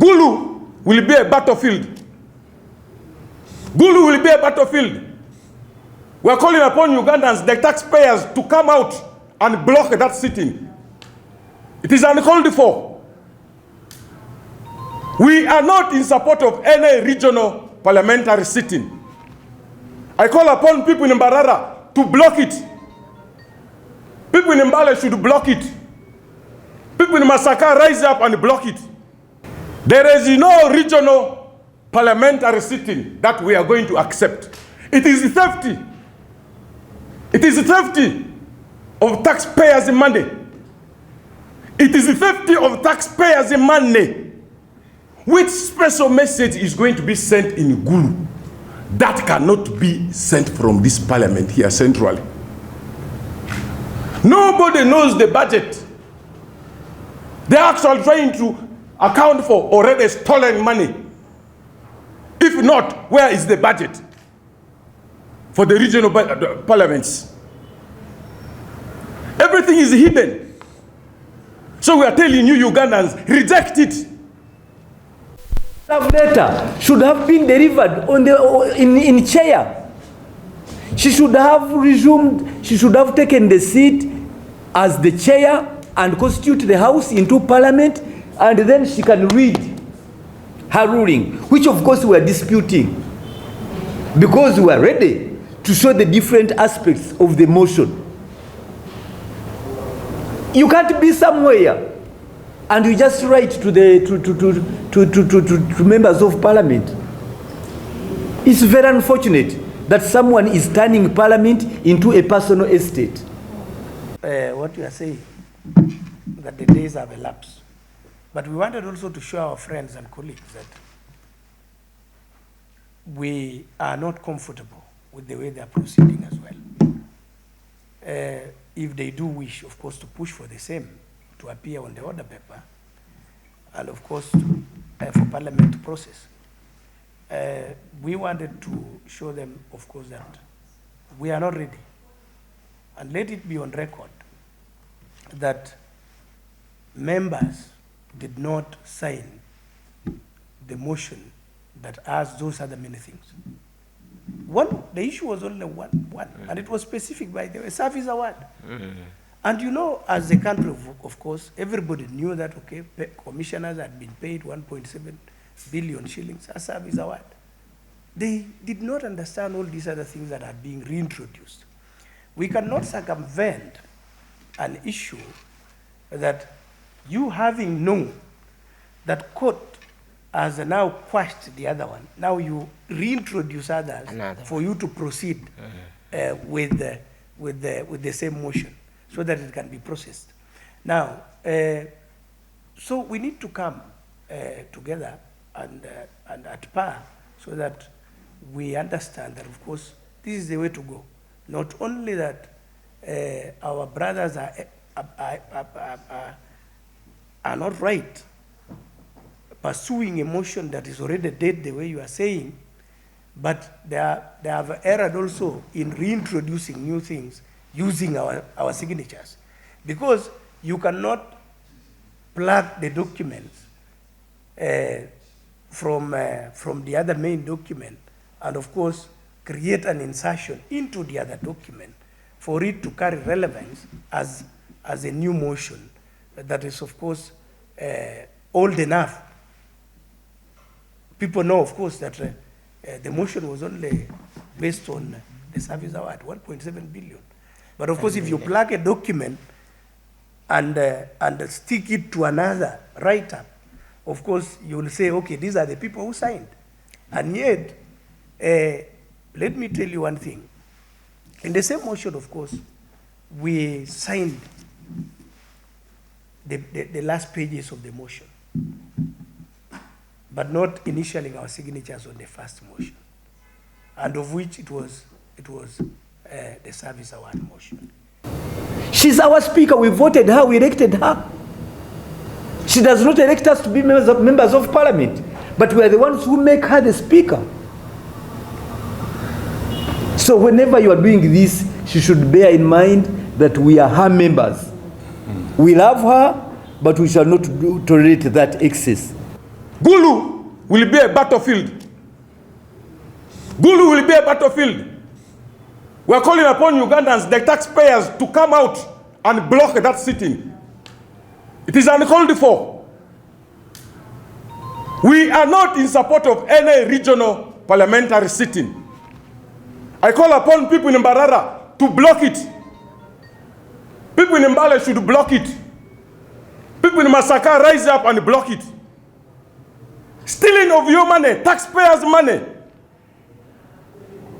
Gulu will be a battlefield. Gulu will be a battlefield. We are calling upon Ugandans, the taxpayers, to come out and block that sitting. It is uncalled for. We are not in support of any regional parliamentary sitting. I call upon people in Mbarara to block it. People in Mbale should block it. People in Masaka rise up and block it. There is no regional parliamentary sitting that we are going to accept. It is theft. It is theft of taxpayers' money. It is theft of taxpayers' money. Which special message is going to be sent in Gulu that cannot be sent from this parliament here centrally? Nobody knows the budget. They are actually trying to account for already stolen money. If not, where is the budget for the regional parliaments? Everything is hidden. So we are telling you Ugandans, reject it. Love letter should have been delivered on the in chair. She should have resumed, she should have taken the seat as the chair and constitute the house into parliament, and then she can read her ruling, which of course we are disputing because we are ready to show the different aspects of the motion. You can't be somewhere and you just write to the to members of parliament. It's very unfortunate that someone is turning parliament into a personal estate. What you are saying, that the days have elapsed. But we wanted also to show our friends and colleagues that we are not comfortable with the way they are proceeding as well. If they do wish, of course, to push for the same, to appear on the order paper, and of course, for parliament to process. We wanted to show them, of course, that we are not ready. And let it be on record that members did not sign the motion that asked those other many things. The issue was only one, and it was specific by the way, service award. And you know, as a country, of course, everybody knew that, okay, commissioners had been paid 1.7 billion shillings as service award. They did not understand all these other things that are being reintroduced. We cannot circumvent an issue that you having known that court has now quashed the other one, now you reintroduce others for you to proceed with the same motion so that it can be processed. Now, so we need to come together and at par so that we understand that, of course, this is the way to go. Not only that our brothers are not right pursuing a motion that is already dead the way you are saying, but they have erred also in reintroducing new things using our signatures. Because you cannot plug the documents from the other main document and of course create an insertion into the other document for it to carry relevance as a new motion that is of course old enough. People know, of course, that the motion was only based on the service award, 1.7 billion. But of course, if you plug a document and stick it to another write-up, of course, you will say, okay, these are the people who signed. And yet, let me tell you one thing. In the same motion, of course, we signed the last pages of the motion, but not initialing our signatures on the first motion, and of which it was the service award motion. She's our speaker. We voted her. We elected her. She does not elect us to be members of parliament, but we are the ones who make her the speaker. So whenever you are doing this, she should bear in mind that we are her members. We love her, but we shall not tolerate that excess. Gulu will be a battlefield. Gulu will be a battlefield. We are calling upon Ugandans, the taxpayers, to come out and block that sitting. It is uncalled for. We are not in support of any regional parliamentary sitting. I call upon people in Mbarara to block it. People in Mbale should block it. People in Masaka rise up and block it. Stealing of your money, taxpayers' money.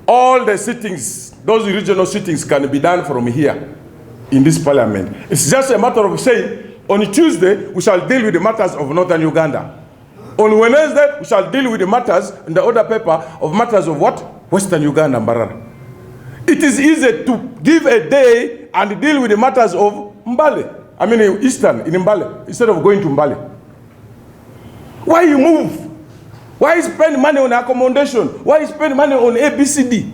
All the sittings, those regional sittings, can be done from here in this parliament. It's just a matter of saying, on Tuesday, we shall deal with the matters of Northern Uganda. On Wednesday, we shall deal with the matters in the order paper of matters of what? Western Uganda and Mbarara. It is easy to give a day and deal with the matters of Mbale. I mean, Eastern, in Mbale, instead of going to Mbale. Why you move? Why you spend money on accommodation? Why you spend money on ABCD?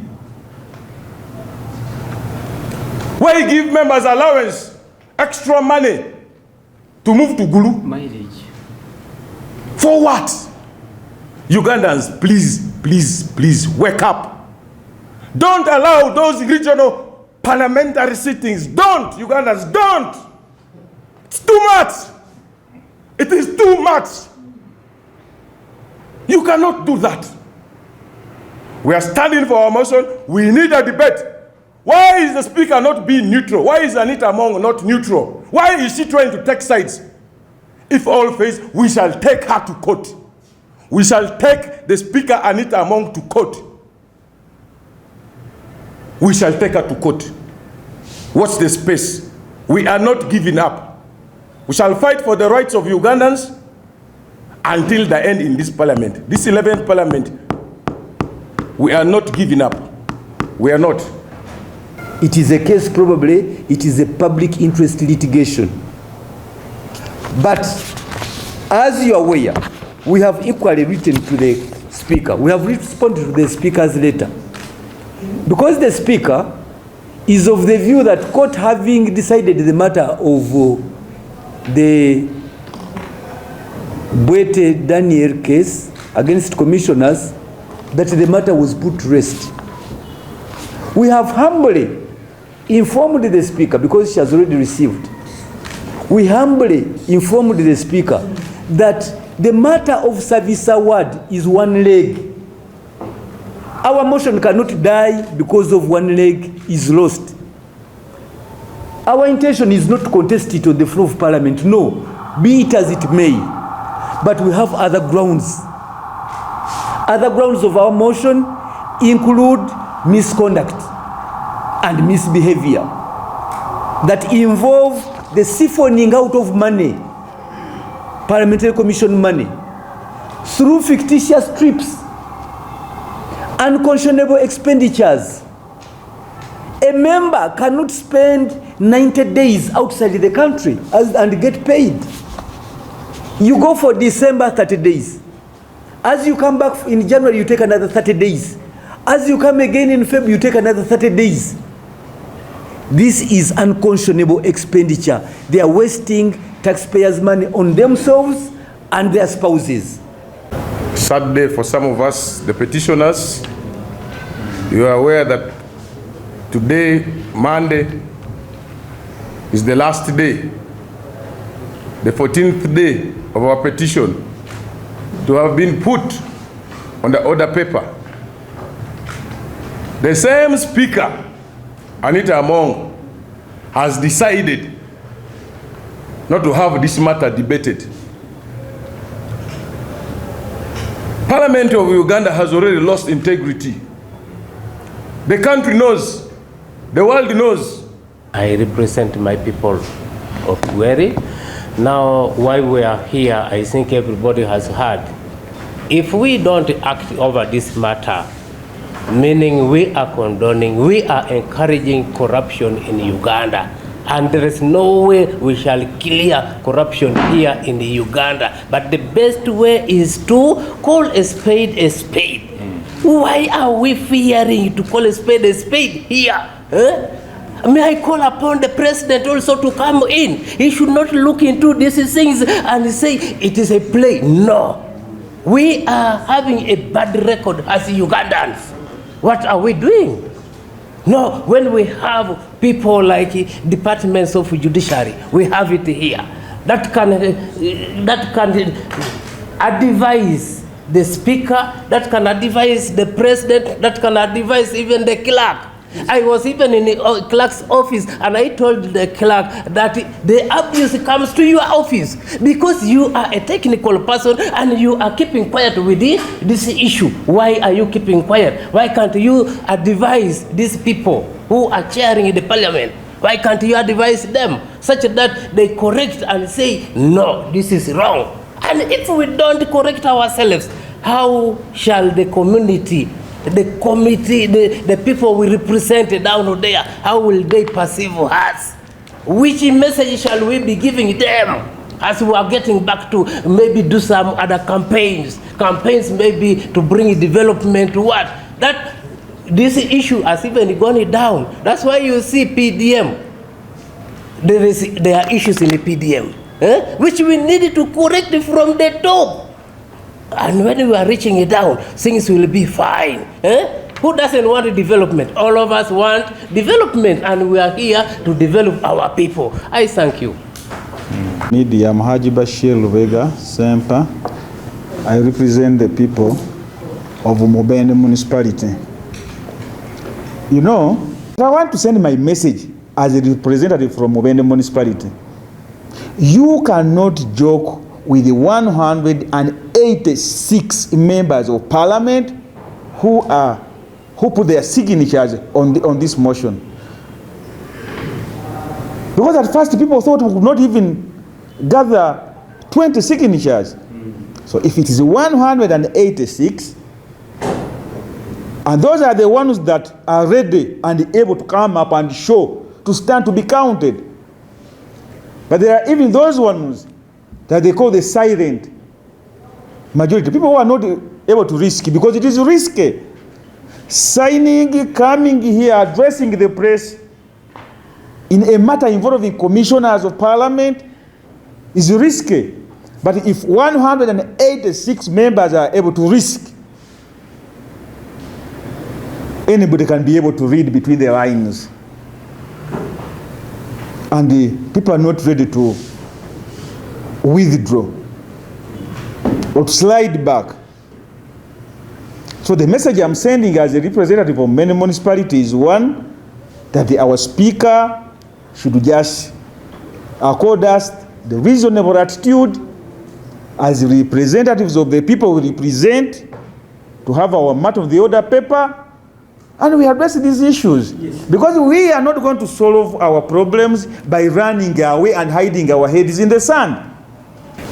Why you give members allowance, extra money to move to Gulu? Mileage. For what? Ugandans, please, please, please, wake up. Don't allow those regional parliamentary sittings. Don't, Ugandans, don't. It's too much. It is too much. You cannot do that. We are standing for our motion. We need a debate. Why is the speaker not being neutral? Why is Anita Among not neutral? Why is she trying to take sides? If all fails, we shall take her to court. We shall take the speaker Anita Among to court. We shall take her to court. Watch the space. We are not giving up. We shall fight for the rights of Ugandans until the end in this parliament. This 11th parliament, we are not giving up. We are not. It is a case, probably, it is a public interest litigation. But as you are aware, we have equally written to the Speaker. We have responded to the Speaker's letter. Because the Speaker is of the view that court, having decided the matter of the Bwete Daniel case against commissioners, that the matter was put to rest. We have humbly informed the Speaker, because she has already received. We humbly informed the Speaker that the matter of service award is one leg. Our motion cannot die because of one leg is lost. Our intention is not to contest it on the floor of Parliament, no, be it as it may. But we have other grounds. Other grounds of our motion include misconduct and misbehavior that involve the siphoning out of money, parliamentary commission money, through fictitious trips, unconscionable expenditures. A member cannot spend 90 days outside the country and get paid. You go for December 30 days. As you come back in January, you take another 30 days. As you come again in February, you take another 30 days. This is unconscionable expenditure. They are wasting taxpayers' money on themselves and their spouses. Sad day for some of us, the petitioners. You are aware that today, Monday, is the last day, the 14th day of our petition to have been put on the order paper. The same Speaker, Anita Among, has decided not to have this matter debated. Parliament of Uganda has already lost integrity. The country knows, the world knows. I represent my people of Gweri. Now, while we are here, I think everybody has heard. If we don't act over this matter, meaning we are condoning, we are encouraging corruption in Uganda. And there is no way we shall clear corruption here in Uganda. But the best way is to call a spade a spade. Why are we fearing to call a spade here? May I call upon the president also to come in? He should not look into these things and say it is a play. No. We are having a bad record as Ugandans. What are we doing? No, when we have people like departments of judiciary, we have it here. That can advise the speaker, that can advise the president, that can advise even the clerk. I was even in the clerk's office and I told the clerk that the abuse comes to your office because you are a technical person and you are keeping quiet with this issue. Why are you keeping quiet? Why can't you advise these people who are chairing the parliament? Why can't you advise them such that they correct and say, no, this is wrong? And if we don't correct ourselves, how shall the community, the committee, the people we represent down there, how will they perceive us? Which message shall we be giving them as we are getting back to maybe do some other campaigns? Campaigns maybe to bring development to what? That this issue has even gone down. That's why you see PDM. There are issues in the PDM, which we need to correct from the top. And when we are reaching it down, things will be fine. Who doesn't want development? All of us want development, and we are here to develop our people. I thank you. Media Mhaji Bashir Lubega Sempa. I represent the people of Mubende municipality. You know, I want to send my message as a representative from Mubende municipality. You cannot joke with the 186 members of parliament who put their signatures on this motion. Because at first people thought we could not even gather 20 signatures. So if it is 186, and those are the ones that are ready and able to come up and show, to stand to be counted. But there are even those ones that they call the silent majority. People who are not able to risk, because it is risky. Signing, coming here, addressing the press in a matter involving commissioners of parliament is risky. But if 186 members are able to risk, anybody can be able to read between the lines. And the people are not ready to withdraw or to slide back. So the message I'm sending as a representative of many municipalities is one, that our speaker should just accord us the reasonable attitude as representatives of the people we represent, to have our matter of the order paper, and we address these issues. Yes. Because we are not going to solve our problems by running away and hiding our heads in the sand.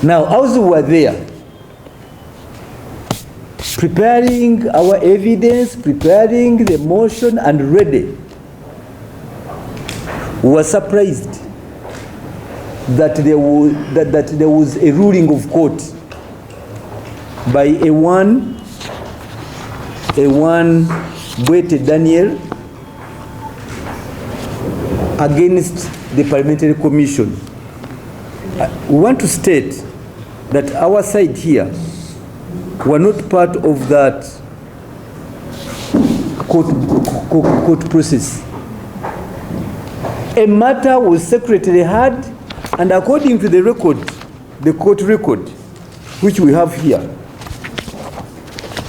Now, as we were there, preparing our evidence, preparing the motion and ready, we were surprised that there was a ruling of court by a one Bwete Daniel against the Parliamentary Commission. We want to state that our side here were not part of that court process. A matter was secretly heard, and according to the record, the court record, which we have here,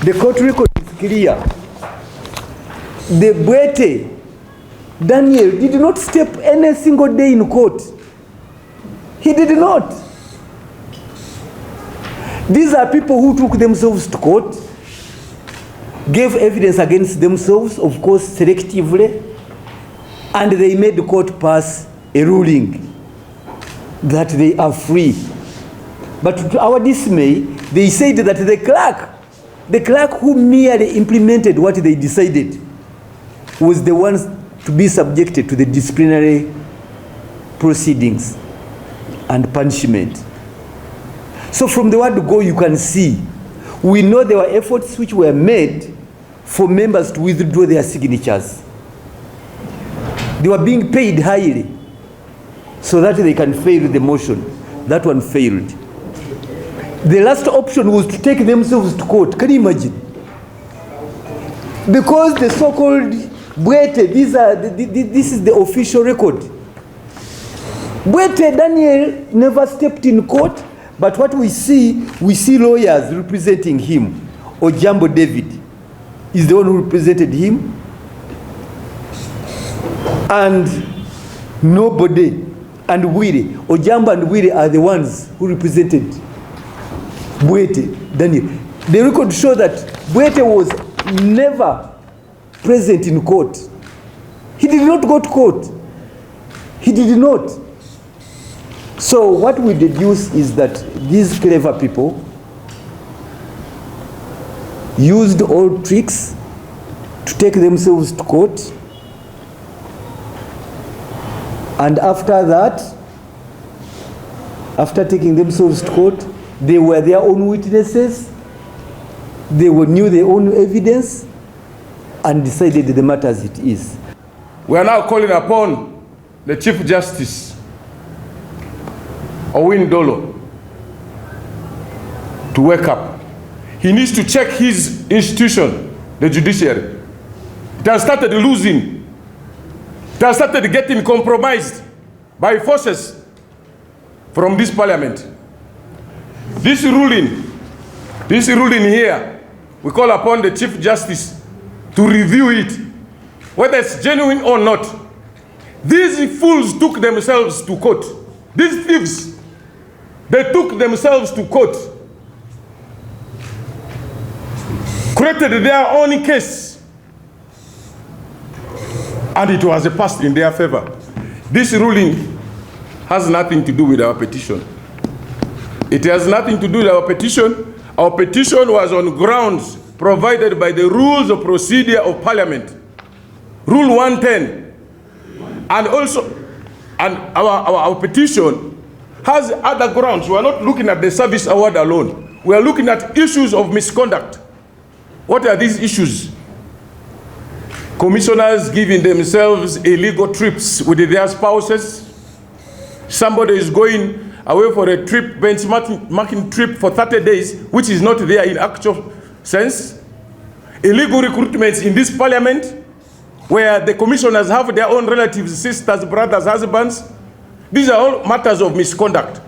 the court record is clear. The Bwete Daniel did not step any single day in court. He did not. These are people who took themselves to court, gave evidence against themselves, of course, selectively, and they made the court pass a ruling that they are free. But to our dismay, they said that the clerk who merely implemented what they decided, was the ones to be subjected to the disciplinary proceedings and punishment. So from the word go, you can see, we know there were efforts which were made for members to withdraw their signatures. They were being paid highly so that they can fail the motion. That one failed. The last option was to take themselves to court. Can you imagine? Because the so-called Bwete, this is the official record. Bwete Daniel never stepped in court, but what we see lawyers representing him. Ojambo David is the one who represented him. And nobody, and Wiri, Ojambo and Wiri are the ones who represented Bwete Daniel. The record shows that Bwete was never present in court. He did not go to court. He did not. So what we deduce is that these clever people used all tricks to take themselves to court. And after that, after taking themselves to court, they were their own witnesses, they knew their own evidence, and decided the matter as it is. We are now calling upon the Chief Justice, Owin Dolo, to wake up. He needs to check his institution, the judiciary. It has started losing. It has started getting compromised by forces from this parliament. This ruling here, we call upon the Chief Justice to review it, whether it's genuine or not. These fools took themselves to court. These thieves, they took themselves to court, created their own case, and it was passed in their favor. This ruling has nothing to do with our petition. It has nothing to do with our petition. Our petition was on grounds provided by the rules of procedure of Parliament, Rule 110. And also, our petition has other grounds. We are not looking at the service award alone. We are looking at issues of misconduct. What are these issues? Commissioners giving themselves illegal trips with their spouses. Somebody is going away for a trip, benchmarking trip for 30 days, which is not there in actual sense. Illegal recruitments in this parliament, where the commissioners have their own relatives, sisters, brothers, husbands. These are all matters of misconduct.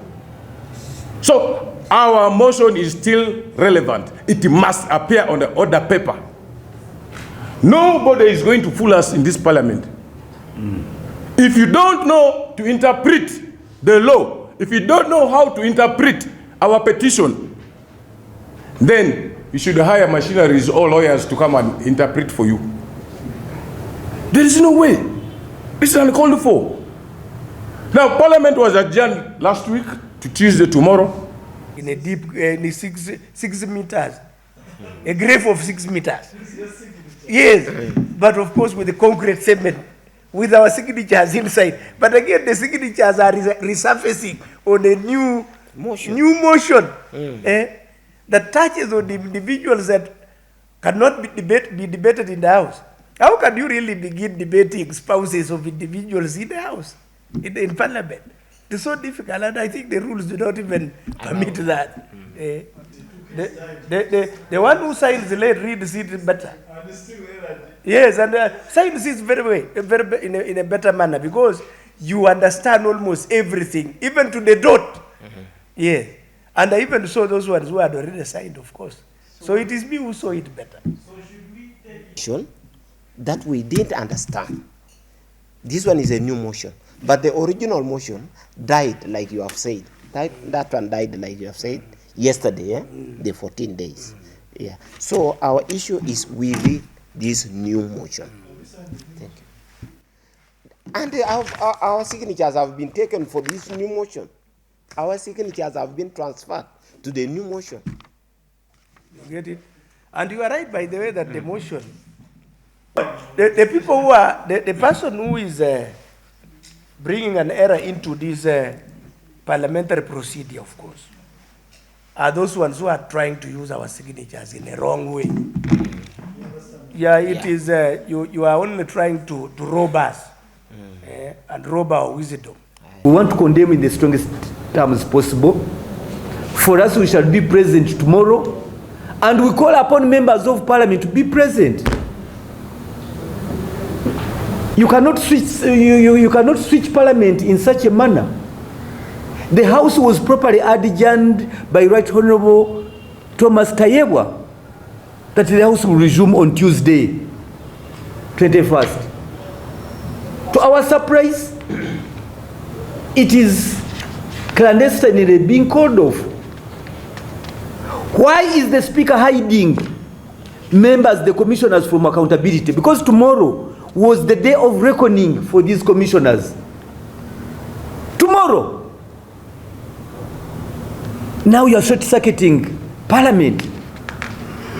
So our motion is still relevant. It must appear on the order paper. Nobody is going to fool us in this parliament. If you don't know to interpret the law, if you don't know how to interpret our petition, then you should hire machineries or lawyers to come and interpret for you. There is no way. This is uncalled for. Now, Parliament was adjourned last week to Tuesday tomorrow. In a deep, in 6 meters, a grave of 6 meters. Yes, but of course with the concrete cement, with our signatures inside. But again, the signatures are resurfacing on a new motion that touches on the individuals that cannot be debated in the House. How can you really begin debating spouses of individuals in the House, in Parliament? It's so difficult, and I think the rules do not even permit that. The one who signs late reads it better. Yes, and signs it very in a better manner, because you understand almost everything, even to the dot. Yeah, and I even saw those ones who had already signed, of course. So it is me who saw it better. So should we take that we didn't understand? This one is a new motion, but the original motion died, like you have said. That one died, like you have said, yesterday, the 14 days. Yeah. So our issue is with this new motion. Thank you. And our signatures have been taken for this new motion. Our signatures have been transferred to the new motion. You get it? And you are right, by the way, that the motion, the people who are, the person who is bringing an error into this parliamentary procedure, of course, are those ones who are trying to use our signatures in a wrong way. Yeah, it is, you are only trying to rob us and rob our wisdom. We want to condemn in the strongest terms possible For us, we shall be present tomorrow, and we call upon members of parliament to be present. You cannot switch, you cannot switch parliament in such a manner. The House was properly adjourned by Right Honorable Thomas Tayebwa that the House will resume on Tuesday, 21st. To our surprise, it is clandestinely being called off. Why is the Speaker hiding members, the commissioners, from accountability? Because tomorrow was the day of reckoning for these commissioners. Tomorrow. Now you are short-circuiting Parliament.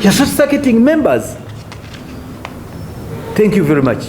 You are short-circuiting members. Thank you very much.